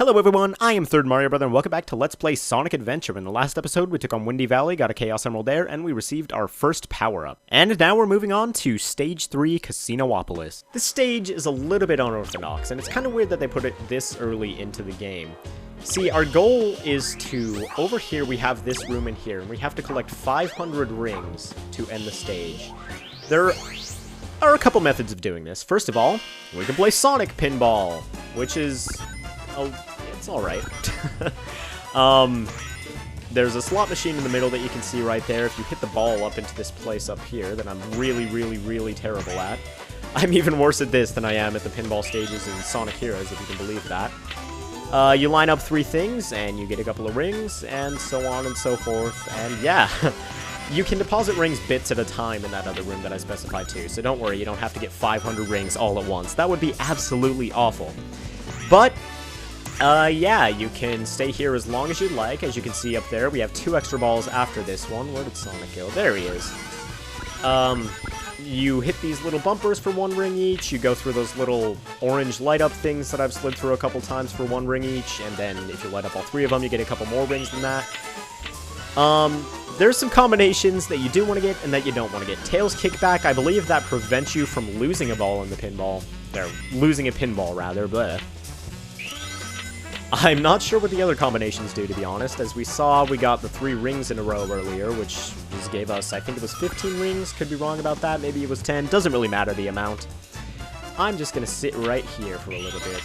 Hello everyone, I am Third Mario Brother and welcome back to Let's Play Sonic Adventure. In the last episode, we took on Windy Valley, got a Chaos Emerald there, and we received our first power-up. And now we're moving on to Stage 3, Casinopolis. This stage is a little bit unorthodox, and it's kind of weird that they put it this early into the game. See, our goal is to, over here we have this room in here, and we have to collect 500 rings to end the stage. There are a couple methods of doing this. First of all, we can play Sonic Pinball, which is... oh, it's alright. There's a slot machine in the middle that you can see right there. If you hit the ball up into this place up here, that I'm really terrible at. I'm even worse at this than I am at the pinball stages in Sonic Heroes, if you can believe that. You line up 3 things, and you get a couple of rings, and so on and so forth, and yeah. You can deposit rings bits at a time in that other room that I specified too, so don't worry, you don't have to get 500 rings all at once. That would be absolutely awful. But... yeah, you can stay here as long as you'd like. As you can see up there, we have 2 extra balls after this one. Where did Sonic go? There he is. You hit these little bumpers for 1 ring each. You go through those little orange light-up things that I've slid through a couple times for 1 ring each. And then if you light up all 3 of them, you get a couple more rings than that. There's some combinations that you do want to get and that you don't want to get. Tails Kickback, I believe that prevents you from losing a ball in the pinball. Or losing a pinball, rather, but... I'm not sure what the other combinations do, to be honest. As we saw, we got the 3 rings in a row earlier, which just gave us, I think it was 15 rings. Could be wrong about that. Maybe it was 10. Doesn't really matter the amount. I'm just going to sit right here for a little bit.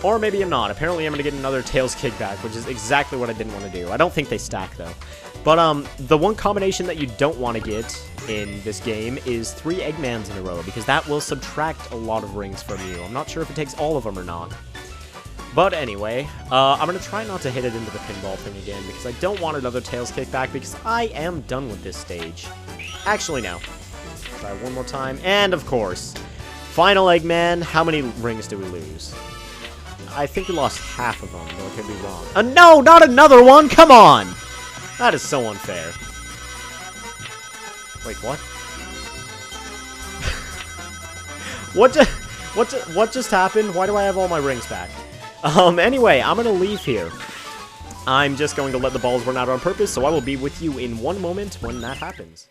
Or maybe I'm not. Apparently I'm going to get another Tails Kickback, which is exactly what I didn't want to do. I don't think they stack, though. But the one combination that you don't want to get in this game is 3 Eggmans in a row, because that will subtract a lot of rings from you. I'm not sure if it takes all of them or not. But anyway, I'm going to try not to hit it into the pinball thing again, because I don't want another Tails Kickback, because I am done with this stage. Actually, no. Try one more time, and of course, final Eggman. How many rings do we lose? I think we lost half of them, though I could be wrong. No, not another one! Come on! That is so unfair. Wait, what? What just happened? Why do I have all my rings back? Anyway, I'm gonna leave here. I'm just going to let the balls run out on purpose, so I will be with you in 1 moment when that happens.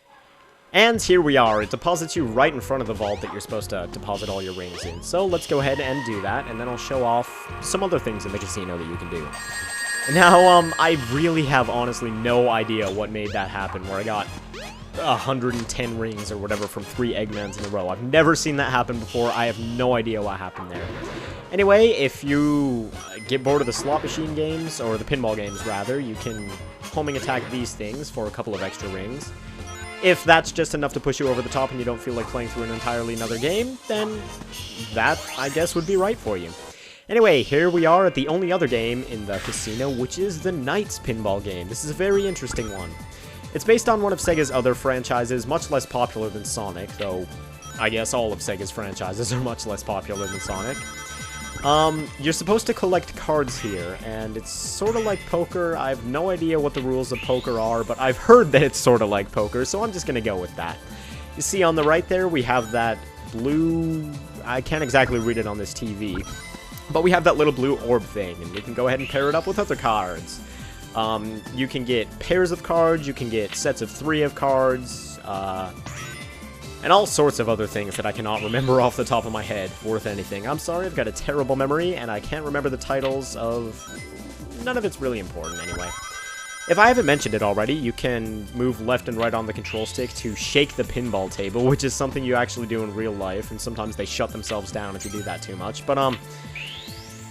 And here we are. It deposits you right in front of the vault that you're supposed to deposit all your rings in. So let's go ahead and do that, and then I'll show off some other things in the casino that you can do. Now, I really have honestly no idea what made that happen, where I got 110 rings or whatever from 3 Eggmans in a row. I've never seen that happen before. I have no idea what happened there. Anyway, if you get bored of the slot machine games, or the pinball games rather, you can homing attack these things for a couple of extra rings. If that's just enough to push you over the top and you don't feel like playing through an entirely another game, then that, I guess, would be right for you. Anyway, here we are at the only other game in the casino, which is the Knights pinball game. This is a very interesting one. It's based on one of Sega's other franchises, much less popular than Sonic, though I guess all of Sega's franchises are much less popular than Sonic. You're supposed to collect cards here, and it's sort of like poker. I have no idea what the rules of poker are, but I've heard that it's sort of like poker, so I'm just going to go with that. You see on the right there, we have that blue... I can't exactly read it on this TV, but we have that little blue orb thing, and we can go ahead and pair it up with other cards. You can get pairs of cards, you can get sets of 3 of cards, and all sorts of other things that I cannot remember off the top of my head worth anything. I'm sorry, I've got a terrible memory, and I can't remember the titles of... None of it's really important, anyway. If I haven't mentioned it already, you can move left and right on the control stick to shake the pinball table, which is something you actually do in real life, and sometimes they shut themselves down if you do that too much. But,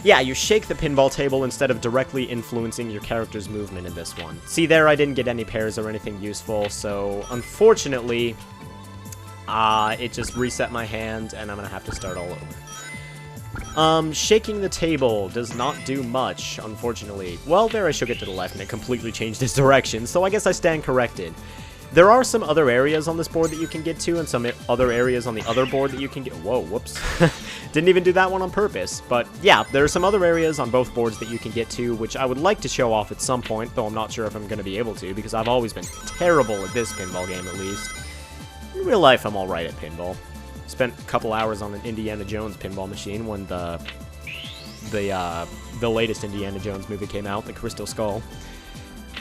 yeah, you shake the pinball table instead of directly influencing your character's movement in this one. See there, I didn't get any pairs or anything useful, so unfortunately... it just reset my hand, and I'm gonna have to start all over. Shaking the table does not do much, unfortunately. Well, there I shook it to the left, and it completely changed its direction, so I guess I stand corrected. There are some other areas on this board that you can get to, and some other areas on the other board that you can get... Whoa, whoops. Didn't even do that one on purpose. But, yeah, there are some other areas on both boards that you can get to, which I would like to show off at some point, though I'm not sure if I'm going to be able to, because I've always been terrible at this pinball game, at least. In real life, I'm alright at pinball. Spent a couple hours on an Indiana Jones pinball machine when the the latest Indiana Jones movie came out, The Crystal Skull.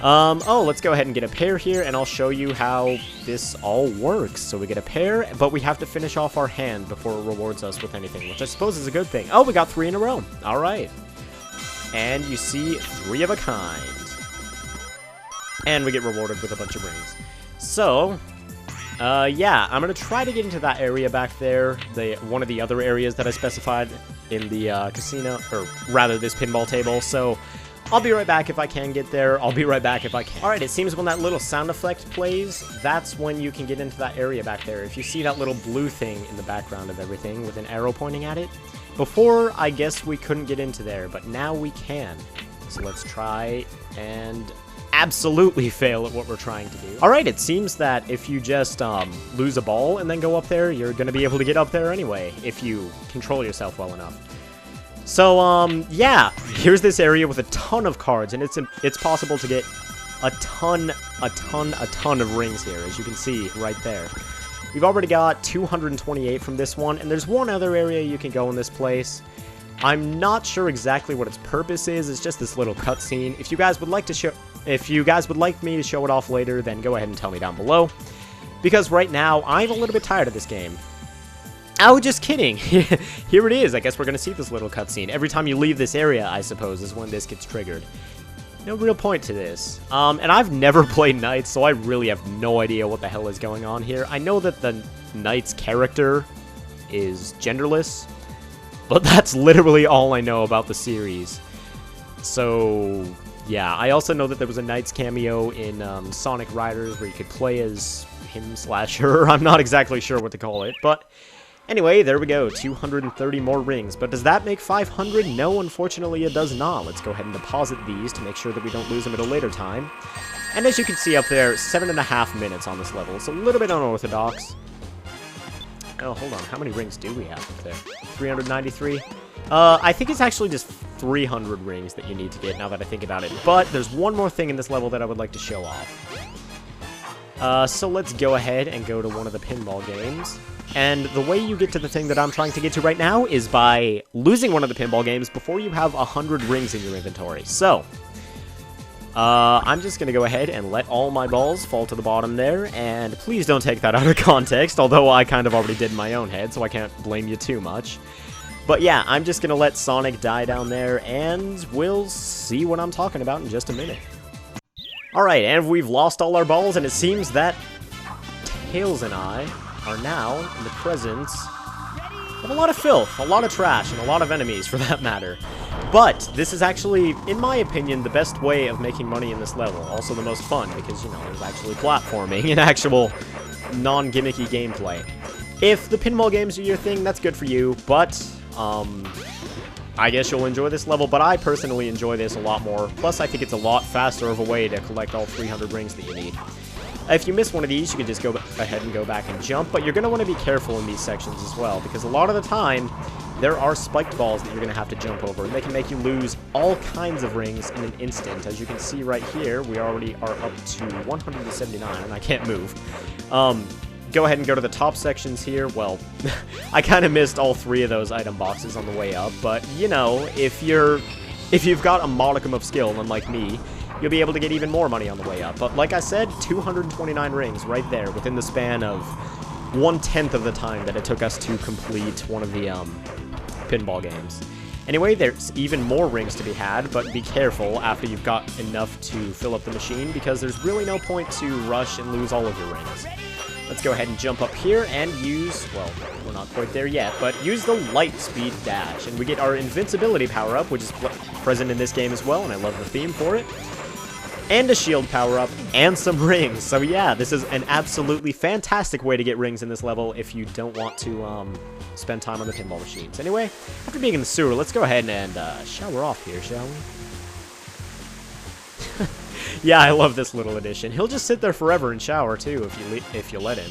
Oh, let's go ahead and get a pair here, and I'll show you how this all works. So we get a pair, but we have to finish off our hand before it rewards us with anything, which I suppose is a good thing. Oh, we got 3 in a row. All right. And you see 3 of a kind. And we get rewarded with a bunch of rings. So, yeah, I'm going to try to get into that area back there, one of the other areas that I specified in the casino, or rather this pinball table. So I'll be right back if I can get there. I'll be right back if I can. Alright, it seems when that little sound effect plays, that's when you can get into that area back there. If you see that little blue thing in the background of everything with an arrow pointing at it, before, I guess we couldn't get into there, but now we can. So let's try and absolutely fail at what we're trying to do. Alright, it seems that if you just lose a ball and then go up there, you're going to be able to get up there anyway, if you control yourself well enough. So, yeah, here's this area with a ton of cards, and it's possible to get a ton of rings here, as you can see right there. We've already got 228 from this one, and there's one other area you can go in this place. I'm not sure exactly what its purpose is. It's just this little cutscene. If you guys would like me to show it off later, then go ahead and tell me down below. Because right now, I'm a little bit tired of this game. Oh, just kidding. Here it is. I guess we're going to see this little cutscene. Every time you leave this area, I suppose, is when this gets triggered. No real point to this. And I've never played Knights, so I really have no idea what the hell is going on here. I know that the Knights character is genderless, but that's literally all I know about the series. So, yeah. I also know that there was a Knights cameo in Sonic Riders where you could play as him/her. I'm not exactly sure what to call it, but anyway, there we go, 230 more rings. But does that make 500? No, unfortunately it does not. Let's go ahead and deposit these to make sure that we don't lose them at a later time. And as you can see up there, 7.5 minutes on this level. It's a little bit unorthodox. Oh, hold on, how many rings do we have up there? 393? I think it's actually just 300 rings that you need to get now that I think about it. But there's one more thing in this level that I would like to show off. So let's go ahead and go to one of the pinball games. And the way you get to the thing that I'm trying to get to right now is by losing one of the pinball games before you have 100 rings in your inventory. So, I'm just going to go ahead and let all my balls fall to the bottom there, and please don't take that out of context, although I kind of already did in my own head, so I can't blame you too much. But yeah, I'm just going to let Sonic die down there, and we'll see what I'm talking about in just a minute. Alright, and we've lost all our balls, and it seems that Tails and I are now in the presence of a lot of filth, a lot of trash, and a lot of enemies, for that matter. But this is actually, in my opinion, the best way of making money in this level. Also the most fun, because, you know, there's actually platforming and actual non-gimmicky gameplay. If the pinball games are your thing, that's good for you, but, I guess you'll enjoy this level, but I personally enjoy this a lot more. Plus, I think it's a lot faster of a way to collect all 300 rings that you need. If you miss one of these, you can just go ahead and go back and jump, but you're going to want to be careful in these sections as well, because a lot of the time, there are spiked balls that you're going to have to jump over, and they can make you lose all kinds of rings in an instant. As you can see right here, we already are up to 179, and I can't move. Go ahead and go to the top sections here. Well, I kind of missed all 3 of those item boxes on the way up, but, you know, if you've got a modicum of skill, unlike me, you'll be able to get even more money on the way up. But like I said, 229 rings right there within the span of 1/10 of the time that it took us to complete one of the pinball games. Anyway, there's even more rings to be had, but be careful after you've got enough to fill up the machine, because there's really no point to rush and lose all of your rings. Let's go ahead and jump up here and use, well, we're not quite there yet, but use the light speed dash. And we get our invincibility power-up, which is present in this game as well, and I love the theme for it. And a shield power-up, and some rings. So yeah, this is an absolutely fantastic way to get rings in this level if you don't want to spend time on the pinball machines. Anyway, after being in the sewer, let's go ahead and shower off here, shall we? Yeah, I love this little addition. He'll just sit there forever and shower, too, if you let him.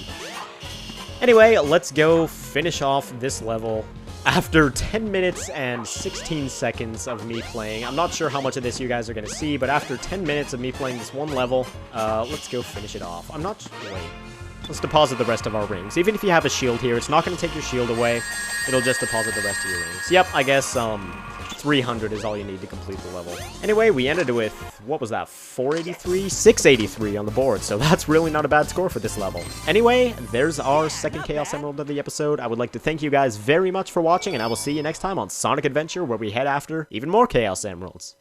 Anyway, let's go finish off this level. After 10 minutes and 16 seconds of me playing, I'm not sure how much of this you guys are going to see, but after 10 minutes of me playing this one level, let's go finish it off. Wait, let's deposit the rest of our rings. Even if you have a shield here, it's not going to take your shield away. It'll just deposit the rest of your rings. Yep, I guess, 300 is all you need to complete the level. Anyway, we ended with, what was that, 483? 683 on the board, so that's really not a bad score for this level. Anyway, there's our second Chaos Emerald of the episode. I would like to thank you guys very much for watching, and I will see you next time on Sonic Adventure, where we head after even more Chaos Emeralds.